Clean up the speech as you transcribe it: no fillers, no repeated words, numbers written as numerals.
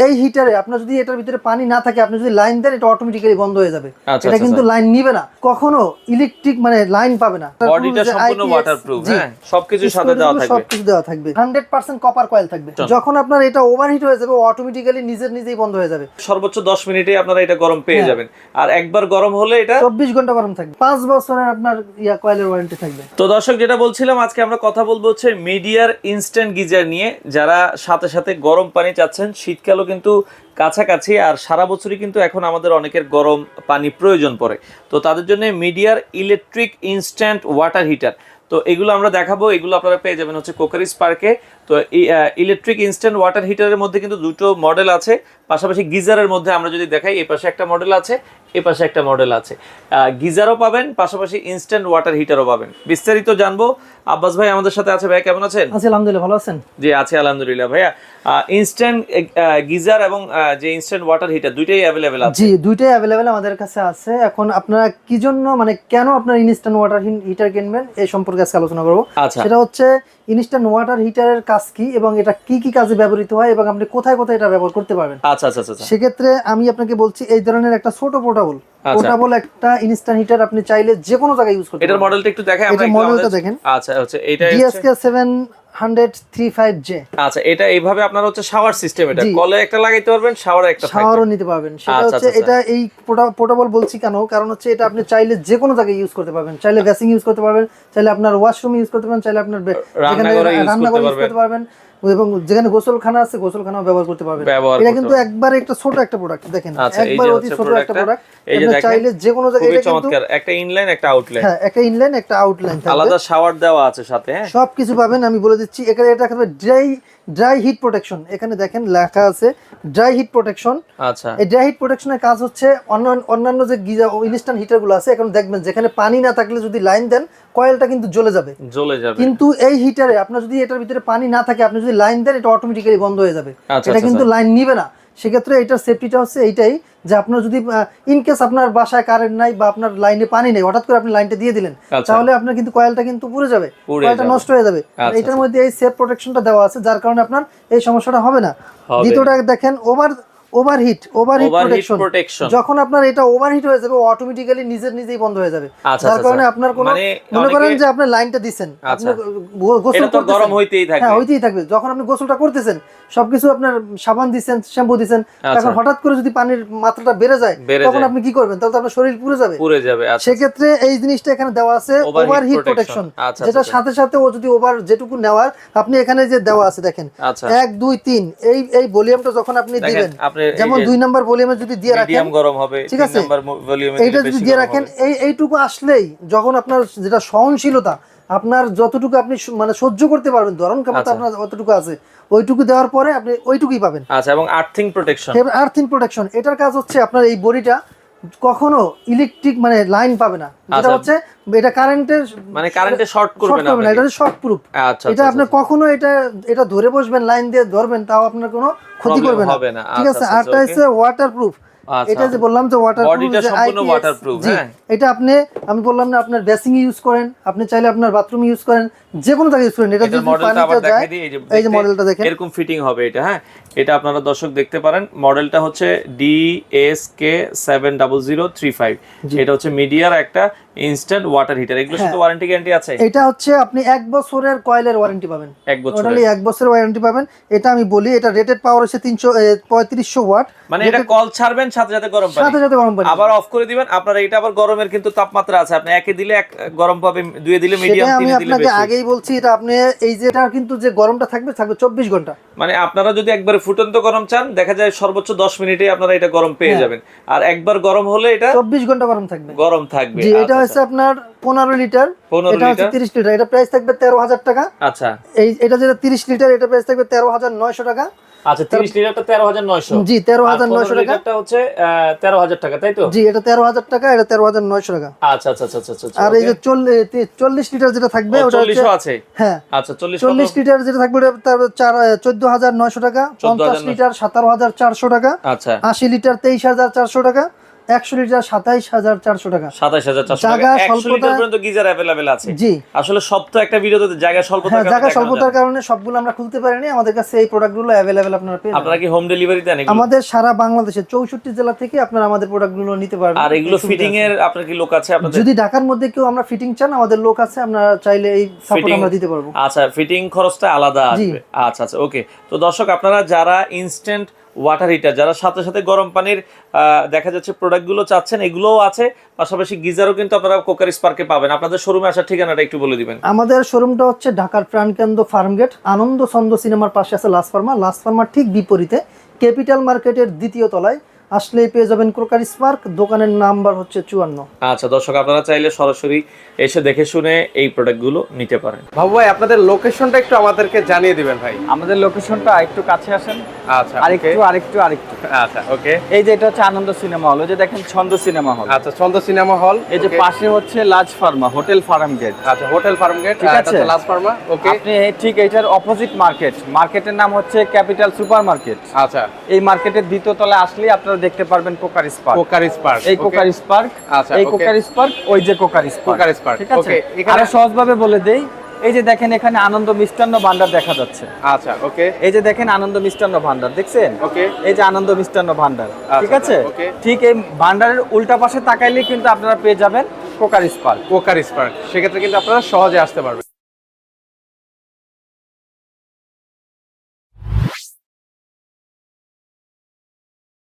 এই হিটারে আপনার যদি এটার ভিতরে পানি না থাকে, আপনি যদি লাইন দেন, এটা অটোমেটিক্যালি বন্ধ হয়ে যাবে। এটা কিন্তু লাইন নিবে না, কখনো ইলেকট্রিক মানে লাইন পাবে না। বডিটা সম্পূর্ণ ওয়াটারপ্রুফ, হ্যাঁ সবকিছু সাথে দেওয়া থাকবে, সবকিছু দেওয়া থাকবে। 100% কপার কয়েল থাকবে। যখন আপনার এটা ওভারহিট হয়ে যাবে, অটোমেটিক্যালি নিজেই বন্ধ হয়ে যাবে। সর্বোচ্চ 10 মিনিটে আপনারা এটা গরম পেয়ে যাবেন। আর একবার গরম হলে এটা 24 ঘন্টা গরম থাকবে। 5 বছরের আপনার কয়েলের ওয়ারেন্টি থাকবে। তো দর্শক, যেটা বলছিলাম, আজকে আমরা কথা বলবো হচ্ছে মিডিয়ার ইনস্ট্যান্ট গিজার নিয়ে। যারা সাথে সাথে গরম পানি চাচ্ছেন, শীতকালও কিন্তু কাছাকাছি, আর সারা বছরই কিন্তু এখন আমাদের অনেকের গরম পানি প্রয়োজন পড়ে। তো তাদের জন্য মিডিয়ার ইলেকট্রিক ইনস্ট্যান্ট ওয়াটার হিটার, তো এগুলো আমরা দেখাবো। এগুলো আপনারা পেয়ে যাবেন হচ্ছে কোকারি স্পার্কে। তো ইলেকট্রিক ইনস্ট্যান্ট ওয়াটার হিটারের মধ্যে কিন্তু দুটো মডেল আছে, পাশাপাশি গিজারের মধ্যে আমরা যদি দেখাই, এই পাশে একটা মডেল আছে, এই পাশে একটা মডেল আছে। গিজারও পাবেন, পাশাপাশি ইনস্ট্যান্ট ওয়াটার হিটারও পাবেন। বিস্তারিত জানবো। আব্বাস ভাই আমাদের সাথে আছে। ভাই কেমন আছেন? আছি আলহামদুলিল্লাহ, ভালো আছেন? জি আছি আলহামদুলিল্লাহ। ভাইয়া ইনস্ট্যান্ট গিজার এবং যে ইনস্ট্যান্ট ওয়াটার হিটার দুইটাই অ্যাভেলেবেল আছে? জি, দুইটাই অ্যাভেলেবেল আমাদের কাছে আছে। এখন আপনারা কি জন্য, মানে কেন আপনারা ইনস্ট্যান্ট ওয়াটার হিটার কিনবেন, এই সম্পর্কে আজকে আলোচনা করব। সেটা হচ্ছে ইনস্ট্যান্ট ওয়াটার হিটারের কাজ কি এবং এটা কি কি কাজে ব্যবহৃত হয় এবং আপনি কোথায় কোথায় এটা ব্যবহার করতে পারবেন। আচ্ছা আচ্ছা আচ্ছা। সেক্ষেত্রে আমি আপনাকে বলছি, এই ধরনের একটা ছোট পোর্টেবল একটা ইনস্ট্যান্ট হিটার আপনি চাইলে যে কোনো জায়গায় ইউজ করতে পারবেন। এটার মডেলটা একটু দেখাই আমরা, এটা মডেলটা দেখেন। আচ্ছা হচ্ছে এটা DSK 735J। আচ্ছা, এটা এইভাবে আপনার হচ্ছে শাওয়ার সিস্টেম, এটা কলে একটা লাগাইতে পারবেন, শাওয়ারে একটা থাকবে, শাওয়ারও নিতে পারবেন। সেটা হচ্ছে এটা এই পোর্টেবল বলছি কেন, কারণ হচ্ছে এটা আপনি চাইলে যে কোনো জায়গায় ইউজ করতে পারবেন। চাইলে বেসিং ইউজ করতে পারবেন, চাইলে আপনার ওয়াশরুম ইউজ করতে পারবেন, চাইলে আপনার রান্নাঘরে ইউজ করতে পারবেন, এবং যেখানে গোসলখানা আছে গোসলখানাও ব্যবহার করতে পারবেন। এটা কিন্তু একবার একটা ছোট একটা প্রোডাক্ট দেখেন, একবার অতি ছোট একটা প্রোডাক্ট। আপনি চাইলে যে কোনো জায়গায়, এটা কিন্তু একটা ইনলাইন একটা আউটলাইন, হ্যাঁ একটা ইনলাইন একটা আউটলাইন থাকবে, আলাদা শাওয়ার দেওয়া আছে সাথে, হ্যাঁ সবকিছু পাবেন। আমি বলে দিচ্ছি, এখানে এটা থাকবে ড্রাই হিট প্রোটেকশন। এখানে দেখেন লেখা আছে ড্রাই হিট প্রোটেকশন। আচ্ছা, এই ড্রাই হিট প্রোটেকশনের কাজ হচ্ছে অন্যান্য যে গিজার ইনস্ট্যান্ট হিটার গুলো আছে, এখন দেখবেন যেখানে পানি না থাকলে যদি লাইন দেন, কয়েলটা কিন্তু জ্বলে যাবে। কিন্তু এই হিটারে আপনার যদি এটার ভিতরে পানি না থাকে, আপনি যদি লাইন দেন, এটা অটোমেটিক্যালি বন্ধ হয়ে যাবে। এটা কিন্তু লাইন নিবে না। সেক্ষেত্রে এটার সেফটিটা হচ্ছে এইটাই, যে আপনার যদি ইনকেস আপনার বাসায় কারেন্ট নাই বা আপনার লাইনে পানি নেই, হঠাৎ করে আপনি লাইনটা দিয়ে দিলেন, তাহলে আপনার কিন্তু কয়েলটা কিন্তু পুড়ে যাবে, কয়েলটা নষ্ট হয়ে যাবে। এটার মধ্যে এই সেফ প্রোটেকশনটা দেওয়া আছে, যার কারণে আপনার এই সমস্যাটা হবে না। দ্বিতীয়টা দেখেন, ওভারহিট প্রোটেকশন। যখন আপনার এটা ওভারহিট হয়ে যাবে, অটোমেটিক্যালি নিজেই বন্ধ হয়ে যাবে। যার কারণে আপনার কোনো, মনে করেন যে আপনি লাইনটা দিবেন, আপনি গোসল করতেছেন, গরম হইতেই থাকবে, হ্যাঁ হইতেই থাকবে। যখন আপনি গোসলটা করতেছেন, সবকিছু আপনার সাবান দিচ্ছেন, শ্যাম্পু দিচ্ছেন, এখন হঠাৎ করে যদি পানির মাত্রাটা বেড়ে যায়, তখন আপনি কি করবেন? তাহলে তো আপনার শরীর পুড়ে যাবে। সেক্ষেত্রে এই জিনিসটা এখানে দেওয়া আছে, ওভারহিট প্রোটেকশন, যেটা সাথে সাথে ও যদি ওভার যেটুকু নেওয়ার, আপনি এখানে যে দেওয়া আছে দেখেন 1 2 3, এই ভলিউমটা যখন আপনি দিবেন, যেমন 2 নাম্বার ভলিউমে যদি দিয়ে রাখেন, গরম হবে, ঠিক আছে, এইটা যদি দিয়ে রাখেন, এইটুকু আসলেই, যখন আপনার যেটা সহনশীলতা, আপনার যতটুকু আপনি মানে সহ্য করতে পারবেন, ধারণ ক্ষমতা আপনার যতটুকু আছে, ওইটুকু দেওয়ার পরে আপনি ওইটুকুই পাবেন। আচ্ছা, এবং আর্থিং প্রোটেকশন, এটার কাজ হচ্ছে আপনার এই বডিটা কখনো ইলেকট্রিক মানে লাইন পাবে না, যেটা হচ্ছে এটা কারেন্টের শর্ট করবে না, এটা শর্ট প্রুফ। এটা আপনি কখনো এটা ধরে বসবেন, লাইন দিয়ে ধরবেন, তাও আপনার কোনো ক্ষতি করবে না, ঠিক আছে। আরটা হচ্ছে ওয়াটারপ্রুফ। এটা যে বললাম যে ওয়াটারপ্রুফ, এটা আমি বললাম না, আপনার বেসিং ইউজ করেন, আপনি চাইলে আপনার বাথরুম ইউজ করেন, যে কোনো জায়গায় ইউজ করেন। এটা যদি পানিটা যায়, এই যে মডেলটা দেখেন, এরকম ফিটিং হবে এটা, হ্যাঁ এটা আপনারা দর্শক দেখতে পারেন। মডেলটা হচ্ছে DSK 70035। এটা হচ্ছে মিডিয়ার একটা ইনস্ট্যান্ট ওয়াটার হিটার। এগুলোর সাথে ওয়ারেন্টি গ্যারান্টি আছে? এটা হচ্ছে আপনি 1 বছরের কয়েলের ওয়ারেন্টি পাবেন, 1 বছর, টোটালি 1 বছরের ওয়ারেন্টি পাবেন। এটা আমি বলি, এটা রেটেড পাওয়ার হচ্ছে 3500 ওয়াট। মানে এটা কল ছাড়বেন, সাথে সাথে গরম পানি, আবার অফ করে দিবেন। আপনারা এটা আবার গরমের কিন্তু তাপমাত্রা আছে, আপনি একে দিলে এক গরম পাবে, দুয়ে দিলে মিডিয়াম, তিনে দিলে বেশি। আমি আপনাকে আগেই বলছি, এটা আপনি এই যে এটা কিন্তু যে গরমটা থাকবে 24 ঘন্টা। মানে আপনারা যদি একবারে ফুটন্ত গরম চান, দেখা যায় সর্বোচ্চ 10 মিনিটে আপনারা এটা গরম পেয়ে যাবেন। আর একবার গরম হলে এটা 24 ঘন্টা গরম থাকবে। জি, এটা হচ্ছে আপনার 15 লিটার, এটা হচ্ছে 30 লিটার। এটা প্রাইস থাকবে 13,000 টাকা। আচ্ছা, এটা যেটা 30 লিটার, এটা প্রাইস থাকবে 13,900 টাকা। আচ্ছা, 30 লিটারটা 13,900। জি, 13,900 টাকা। এটা হচ্ছে 13,000 টাকা, তাই তো? জি, এটা 13,000 টাকা, এটা 13,900 টাকা। আচ্ছা আচ্ছা আচ্ছা আচ্ছা। আর এই যে 40 লিটার যেটা থাকবে, ওটা 40 আছে, হ্যাঁ। আচ্ছা, 40 লিটার যেটা থাকবে, ওটা 14,900 টাকা। 50 লিটার 17,400 টাকা। আচ্ছা, 80 লিটার 23,400 টাকা। 100 লিটার 27400 টাকা। 27400 জায়গা টাকা। 100 লিটার স্বল্পতা পর্যন্ত গিজার अवेलेबल আছে। জি আসলে সব তো একটা ভিডিওতে জায়গা স্বল্পতার হ্যাঁ, কারণে জায়গা দেখানো স্বল্পতার যায় না। কারণে সবগুলো আমরা খুলতে পারিনি। আমাদের কাছে এই প্রোডাক্টগুলো अवेलेबल আপনারা পেয়ে যাবেন। আপনারা কি হোম ডেলিভারি দেন এগুলো? আমাদের সারা বাংলাদেশে 64 জেলা থেকে আপনারা আমাদের প্রোডাক্টগুলো নিতে পারবেন। আর এগুলো ফিটিং এর আপনার কি লোক আছে আপনাদের? যদি ঢাকার মধ্যে কেউ আমরা ফিটিং চান, আমাদের লোক আছে, আমরা চাইলে এই সাপোর্ট Fitting- আমরা দিতে পারবো। আচ্ছা, ফিটিং খরচটা আলাদা জি। আসবে। আচ্ছা আচ্ছা, ওকে। তো দর্শক, আপনারা যারা ইনস্ট্যান্ট ওয়াটার হিটার, যারা সাথে সাথে গরম পানির দেখা যাচ্ছে প্রোডাক্টগুলো চাচ্ছেন, এগুলোও আছে, পাশাপাশি গিজারও কিন্তু আপনারা কোকার স্পার্কে পাবেন। আপনাদের শোরুমে আসার ঠিকানাটা একটু বলে দিবেন। আমাদের শোরুমটা হচ্ছে ঢাকার প্রাণকেন্দ্র ফার্মগেট, আনন্দ ছন্দ সিনেমার পাশে আছে লাস্ট ফার্মার ঠিক বিপরীতে ক্যাপিটাল মার্কেটের দ্বিতীয় তলায় আসলেই পেয়ে যাবেন ক্রোকার স্পার্ক। দোকানের নাম্বার হচ্ছে 54। আচ্ছা দর্শক, আপনারা চাইলে সরাসরি এসে দেখে শুনে এই প্রোডাক্টগুলো নিতে পারেন। বাবু ভাই, আপনাদের লোকেশনটা একটু আমাদেরকে জানিয়ে দিবেন ভাই। আমাদের লোকেশনটা একটু কাছে আসেন, আচ্ছা, আরেকটু আচ্ছা, ওকে। এই যে এটা হচ্ছে আনন্দ সিনেমা হল, যে দেখেন ছন্দ সিনেমা হল। আচ্ছা, ছন্দ সিনেমা হল। এই যে পাশে হচ্ছে লাজ ফার্মা, হোটেল ফার্ম গেট। আচ্ছা, হোটেল ফার্ম গেট, ঠিক আছে। লাস্ট ফার্মা, ওকে। আপনি ঠিক এটার অপোজিট মার্কেটের নাম হচ্ছে ক্যাপিটাল সুপার মার্কেট। আচ্ছা, এই মার্কেটের দ্বিতীয় তলায় আসলেই আপনারা দেখতে পারবেন কোকার স্পার্ক। কোকার স্পার্ক, এই কোকার স্পার্ক, আচ্ছা, এই okay. কোকার স্পার্ক, ওই যে কোকার স্পার্ক। কোকার স্পার্ক, ঠিক আছে। okay, এখানে- আরো সহজভাবে বলে দেই, এই যে দেখেন এখানে আনন্দ মিষ্টান্ন ভান্ডার দেখা যাচ্ছে। আচ্ছা, ওকে। এই যে দেখেন আনন্দ মিষ্টান্ন ভান্ডার দেখছেন, ওকে। এই যে আনন্দ মিষ্টান্ন ভান্ডার, ঠিক আছে। ওকে। ঠিক এই ভান্ডারের উল্টা পাশে তাকাইলে কিন্তু আপনারা পেয়ে যাবেন কোকার স্পার্ক। কোকার স্পার্ক, সেক্ষেত্রে কিন্তু আপনারা সহজে আসতে পারবেন।